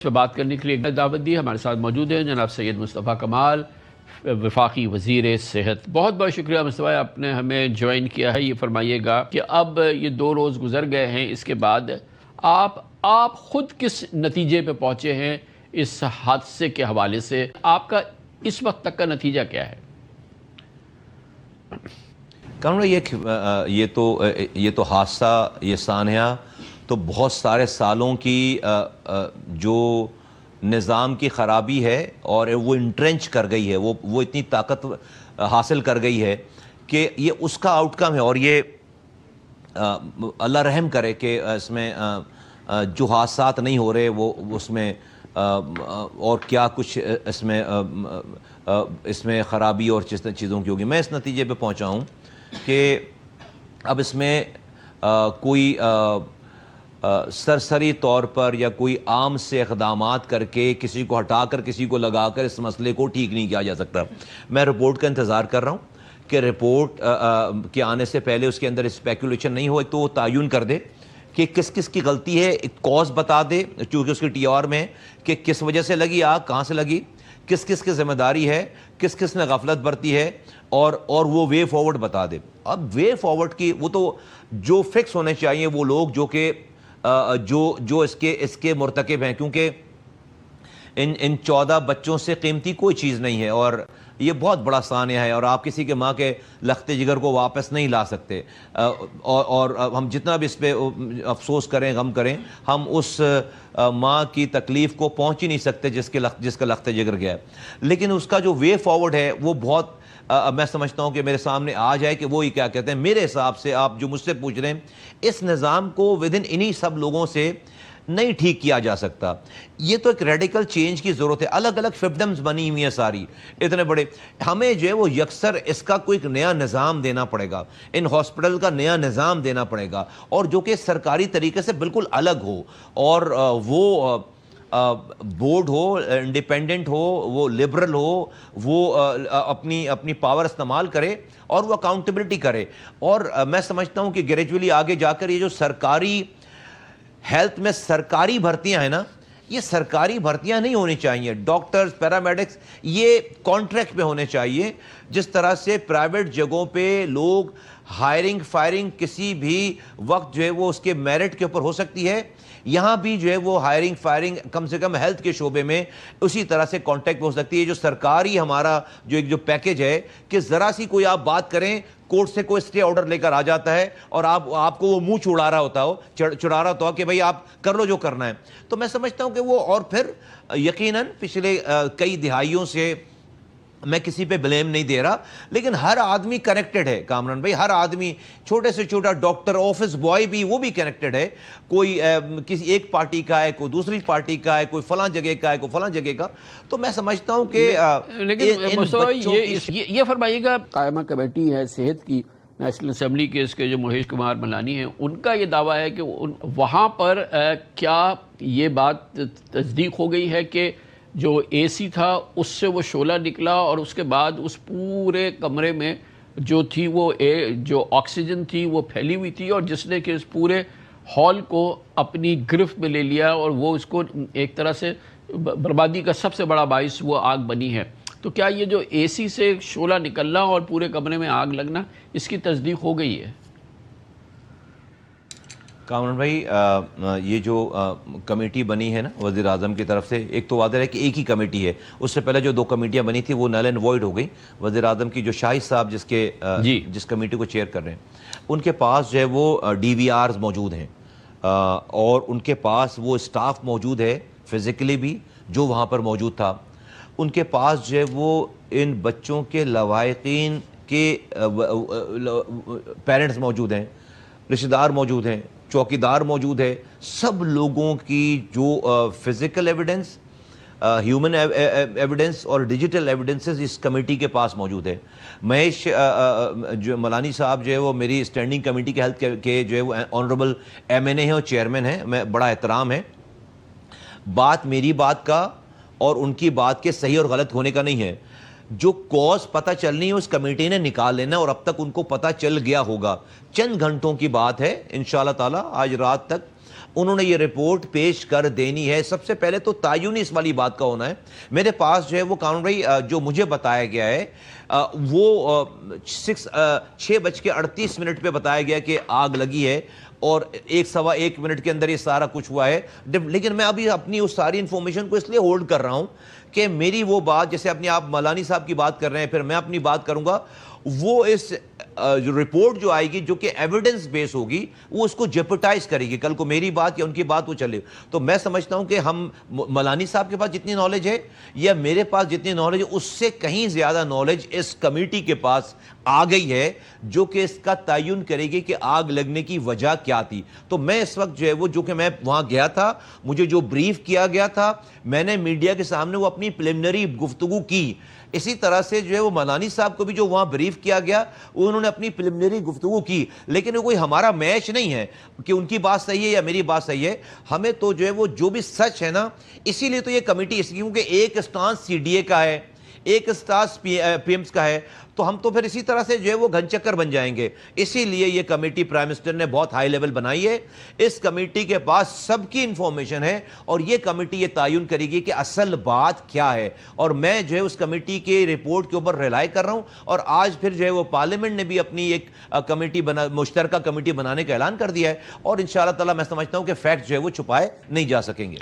پہ بات کرنے کے لیے دعوت دی. ہمارے ساتھ موجود ہیں جناب سید مصطفیٰ کمال, وفاقی وزیر صحت. بہت بہت شکریہ مصطفیٰ, آپ نے ہمیں جوائن کیا ہے. یہ فرمائیے گا کہ اب یہ 2 روز گزر گئے ہیں, اس کے بعد آپ خود کس نتیجے پہ پہنچے ہیں اس حادثے کے حوالے سے؟ آپ کا اس وقت تک کا نتیجہ کیا ہے؟ یہ تو حادثہ, یہ سانحہ تو بہت سارے سالوں کی جو نظام کی خرابی ہے اور وہ انٹرنچ کر گئی ہے, وہ اتنی طاقت حاصل کر گئی ہے کہ یہ اس کا آؤٹ کم ہے. اور یہ اللہ رحم کرے کہ اس میں جو حادثات نہیں ہو رہے وہ اس میں اور کیا کچھ اس میں خرابی اور چیزوں کی ہوگی. میں اس نتیجے پہ پہنچا ہوں کہ اب اس میں کوئی سرسری طور پر یا کوئی عام سے اقدامات کر کے کسی کو ہٹا کر کسی کو لگا کر اس مسئلے کو ٹھیک نہیں کیا جا سکتا. میں رپورٹ کا انتظار کر رہا ہوں کہ رپورٹ کے آنے سے پہلے اس کے اندر اسپیکولیشن نہیں ہو. ایک تو وہ تعین کر دے کہ کس کس کی غلطی ہے, کاز بتا دے چونکہ اس کی ٹی آر میں کہ کس وجہ سے لگی آگ, کہاں سے لگی, کس کس کی ذمہ داری ہے, کس کس نے غفلت برتی ہے, اور وہ وے فارورڈ بتا دے. اب وے فارورڈ کی وہ تو جو فکس ہونے چاہیے وہ لوگ جو کہ جو اس کے مرتکب ہیں, کیونکہ ان 14 بچوں سے قیمتی کوئی چیز نہیں ہے اور یہ بہت بڑا سانحہ ہے اور آپ کسی کے ماں کے لخت جگر کو واپس نہیں لا سکتے. اور ہم جتنا بھی اس پہ افسوس کریں, غم کریں, ہم اس ماں کی تکلیف کو پہنچ ہی نہیں سکتے جس کا لخت جگر گیا ہے. لیکن اس کا جو وے فارورڈ ہے وہ بہت میں سمجھتا ہوں کہ میرے سامنے آ جائے کہ وہی کیا کہتے ہیں. میرے حساب سے آپ جو مجھ سے پوچھ رہے ہیں, اس نظام کو ودن انہی سب لوگوں سے نہیں ٹھیک کیا جا سکتا. یہ تو ایک ریڈیکل چینج کی ضرورت ہے. الگ الگ ففڈمز بنی ہوئی ہیں ساری اتنے بڑے, ہمیں جو ہے وہ یکسر اس کا کوئی ایک نیا نظام دینا پڑے گا, ان ہاسپٹل کا نیا نظام دینا پڑے گا, اور جو کہ سرکاری طریقے سے بالکل الگ ہو, اور وہ بورڈ ہو, انڈیپینڈنٹ ہو, وہ لبرل ہو, وہ اپنی پاور استعمال کرے اور وہ اکاؤنٹیبلٹی کرے. اور میں سمجھتا ہوں کہ گریجولی آگے جا کر یہ جو سرکاری ہیلتھ میں سرکاری بھرتیاں ہیں نا, یہ سرکاری بھرتیاں نہیں ہونی چاہیے. ڈاکٹرز, پیرامیڈکس یہ کانٹریکٹ پہ ہونے چاہیے. جس طرح سے پرائیویٹ جگہوں پہ لوگ ہائرنگ فائرنگ کسی بھی وقت جو ہے وہ اس کے میرٹ کے اوپر ہو سکتی ہے, یہاں بھی جو ہے وہ ہائرنگ فائرنگ کم سے کم ہیلتھ کے شعبے میں اسی طرح سے کانٹیکٹ ہو سکتی ہے. جو سرکاری ہمارا جو پیکج ہے کہ ذرا سی کوئی آپ بات کریں, کورٹ سے کوئی اسٹے آرڈر لے کر آ جاتا ہے اور آپ کو وہ منہ چڑا رہا ہوتا ہو کہ بھئی آپ کر لو جو کرنا ہے. تو میں سمجھتا ہوں کہ وہ, اور پھر یقیناً پچھلے کئی دہائیوں سے میں کسی پہ بلیم نہیں دے رہا, لیکن ہر آدمی کنیکٹڈ ہے کامران بھائی, ہر آدمی چھوٹے سے چھوٹا ڈاکٹر, آفس بوائے بھی, وہ بھی کنیکٹڈ ہے. کوئی کسی ایک پارٹی کا ہے, کوئی دوسری پارٹی کا ہے, کوئی فلاں جگہ کا ہے, کوئی فلاں جگہ کا. تو میں سمجھتا ہوں کہ یہ فرمائیے گا, قائمہ کمیٹی ہے صحت کی نیشنل اسمبلی کے, اس کے جو مہیش کمار ملانی ہیں, ان کا یہ دعویٰ ہے کہ وہاں پر کیا یہ بات تصدیق ہو گئی ہے کہ جو اے سی تھا اس سے وہ شعلہ نکلا اور اس کے بعد اس پورے کمرے میں جو تھی وہ جو آکسیجن تھی وہ پھیلی ہوئی تھی, اور جس نے کہ اس پورے ہال کو اپنی گرفت میں لے لیا, اور وہ اس کو ایک طرح سے بربادی کا سب سے بڑا باعث وہ آگ بنی ہے. تو کیا یہ جو اے سی سے شعلہ نکلنا اور پورے کمرے میں آگ لگنا, اس کی تصدیق ہو گئی ہے؟ کامران بھائی, یہ جو کمیٹی بنی ہے نا وزیر اعظم کی طرف سے, ایک تو واضح ہے کہ ایک ہی کمیٹی ہے. اس سے پہلے جو 2 کمیٹیاں بنی تھی وہ نل اینڈ وائڈ ہو گئی. وزیر اعظم کی جو شاہد صاحب جس کمیٹی کو چیئر کر رہے ہیں, ان کے پاس جو ہے وہ ڈی وی آرز موجود ہیں, اور ان کے پاس وہ اسٹاف موجود ہے فزیکلی بھی جو وہاں پر موجود تھا. ان کے پاس جو ہے وہ ان بچوں کے لواحقین کے پیرنٹس موجود ہیں, رشتہ دار موجود ہیں, چوکیدار موجود ہے. سب لوگوں کی جو فزیکل ایویڈنس, ہیومن ایویڈنس اور ڈیجیٹل ایویڈنسز اس کمیٹی کے پاس موجود ہے. مہیش جو ملانی صاحب جو ہے وہ میری اسٹینڈنگ کمیٹی کے ہیلتھ کے جو ہے وہ آنریبل MNA ہیں اور چیئرمین ہیں, میں بڑا احترام ہے. بات میری بات کا اور ان کی بات کے صحیح اور غلط ہونے کا نہیں ہے. جو کوز پتہ چلنی ہے اس کمیٹی نے نکال لینا, اور اب تک ان کو پتہ چل گیا ہوگا. چند گھنٹوں کی بات ہے انشاءاللہ تعالی, آج رات تک انہوں نے یہ رپورٹ پیش کر دینی ہے. سب سے پہلے تو تعین اس والی بات کا ہونا ہے. میرے پاس جو ہے وہ قانون بھائی جو مجھے بتایا گیا ہے وہ 6:38 پہ بتایا گیا کہ آگ لگی ہے اور 1.15 منٹ کے اندر یہ سارا کچھ ہوا ہے. لیکن میں ابھی اپنی اس ساری انفارمیشن کو اس لیے ہولڈ کر رہا ہوں کہ میری وہ بات، جیسے اپنے آپ ملانی صاحب کی بات کر رہے ہیں، پھر میں اپنی بات کروں گا، وہ اس رپورٹ جو آئے گی جو کہ ایویڈنس بیس ہوگی وہ اس کو جیپٹائز کرے گی. کل کو میری بات یا ان کی بات وہ چلے. تو میں سمجھتا ہوں کہ ہم ملانی صاحب کے پاس جتنی نالج ہے یا میرے پاس جتنی نالج ہے اس سے کہیں زیادہ نالج اس کمیٹی کے پاس آ گئی ہے جو کہ اس کا تعین کرے گی کہ آگ لگنے کی وجہ کیا تھی. تو میں اس وقت جو ہے وہ جو کہ میں وہاں گیا تھا، مجھے جو بریف کیا گیا تھا، میں نے میڈیا کے سامنے وہ اپنی پریلیمنری گفتگو کی. اسی طرح سے جو ہے وہ ملانی صاحب کو بھی جو وہاں بریف کیا گیا انہوں نے اپنی پریلیمنری گفتگو کی. لیکن وہ کوئی ہمارا میچ نہیں ہے کہ ان کی بات صحیح ہے یا میری بات صحیح ہے. ہمیں تو جو ہے وہ جو بھی سچ ہے نا، اسی لیے تو یہ کمیٹی، اس کیونکہ ایک اسٹانس سی ڈی اے کا ہے، ایک اسٹانس پی ایمز کا ہے، تو ہم تو پھر اسی طرح سے جو ہے وہ گھن چکر بن جائیں گے. اسی لیے یہ کمیٹی پرائم منسٹر نے بہت ہائی لیول بنائی ہے. اس کمیٹی کے پاس سب کی انفارمیشن ہے اور یہ کمیٹی یہ تعین کرے گی کہ اصل بات کیا ہے. اور میں جو ہے اس کمیٹی کے رپورٹ کے اوپر ریلائی کر رہا ہوں. اور آج پھر جو ہے وہ پارلیمنٹ نے بھی اپنی ایک کمیٹی مشترکہ کمیٹی بنانے کا اعلان کر دیا ہے. اور انشاءاللہ تعالی میں سمجھتا ہوں کہ فیکٹ جو ہے وہ چھپائے نہیں جا سکیں گے.